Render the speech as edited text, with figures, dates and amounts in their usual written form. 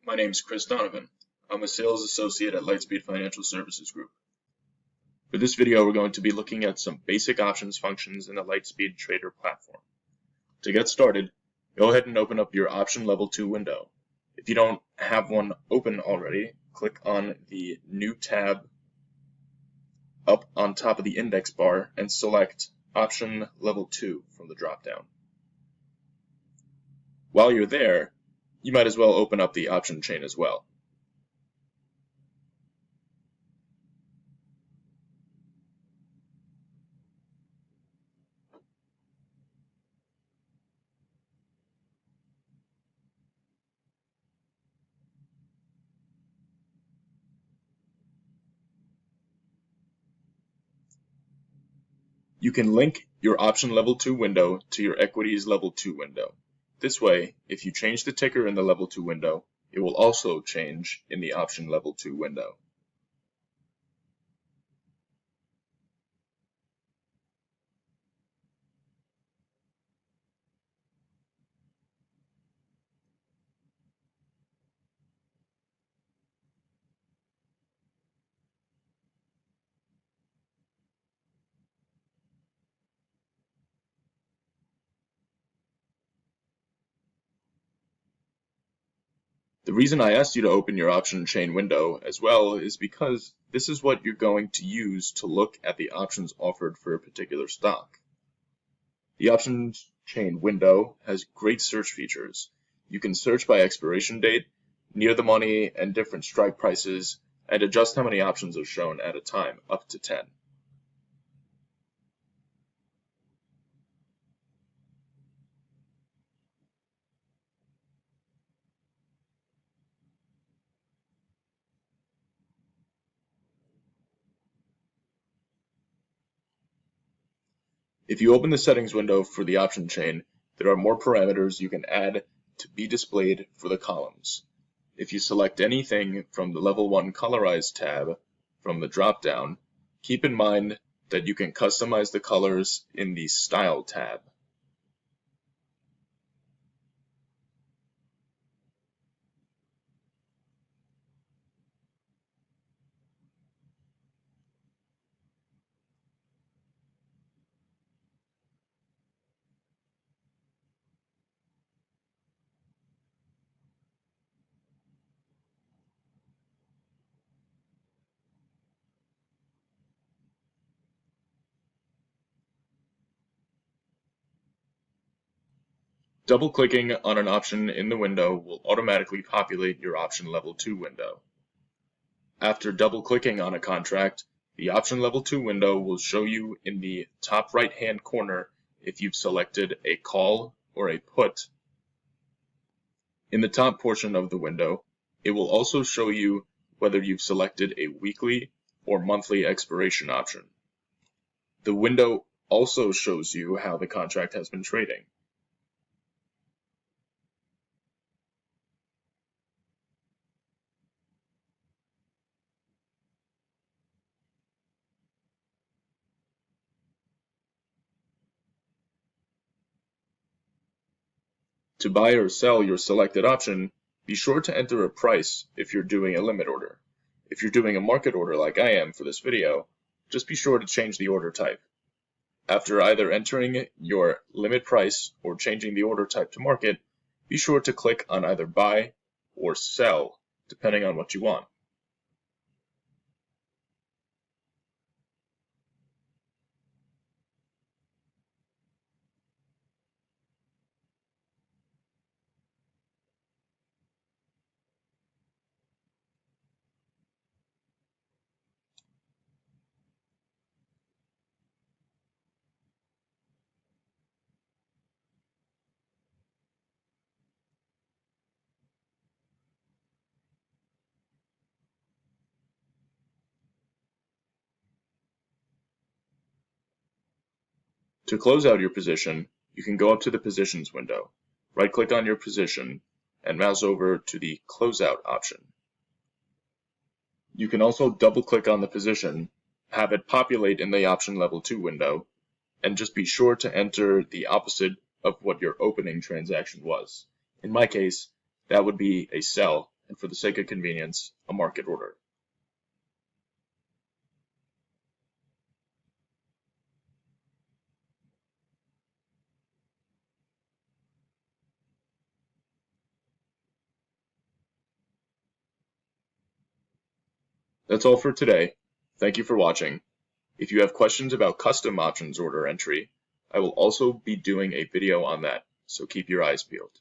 My name is Chris Donovan. I'm a sales associate at Lightspeed Financial Services Group. For this video, we're going to be looking at some basic options functions in the Lightspeed Trader platform. To get started, go ahead and open up your option level 2 window. If you don't have one open already, click on the new tab up on top of the index bar and select option level 2 from the dropdown. While you're there, you might as well open up the option chain as well. You can link your option level 2 window to your equities level 2 window. This way, if you change the ticker in the level 2 window, it will also change in the option level 2 window. The reason I asked you to open your option chain window as well is because this is what you're going to use to look at the options offered for a particular stock. The options chain window has great search features. You can search by expiration date, near the money and different strike prices, and adjust how many options are shown at a time, up to 10. If you open the settings window for the option chain, there are more parameters you can add to be displayed for the columns. If you select anything from the Level 1 Colorize tab from the drop-down, keep in mind that you can customize the colors in the Style tab. Double-clicking on an option in the window will automatically populate your option level 2 window. After double-clicking on a contract, the option level 2 window will show you in the top right-hand corner if you've selected a call or a put. In the top portion of the window, it will also show you whether you've selected a weekly or monthly expiration option. The window also shows you how the contract has been trading. To buy or sell your selected option, be sure to enter a price if you're doing a limit order. If you're doing a market order like I am for this video, just be sure to change the order type. After either entering your limit price or changing the order type to market, be sure to click on either buy or sell, depending on what you want. To close out your position, you can go up to the Positions window, right-click on your position, and mouse over to the Closeout option. You can also double-click on the position, have it populate in the Option Level 2 window, and just be sure to enter the opposite of what your opening transaction was. In my case, that would be a sell, and for the sake of convenience, a market order. That's all for today. Thank you for watching. If you have questions about custom options order entry, I will also be doing a video on that, so keep your eyes peeled.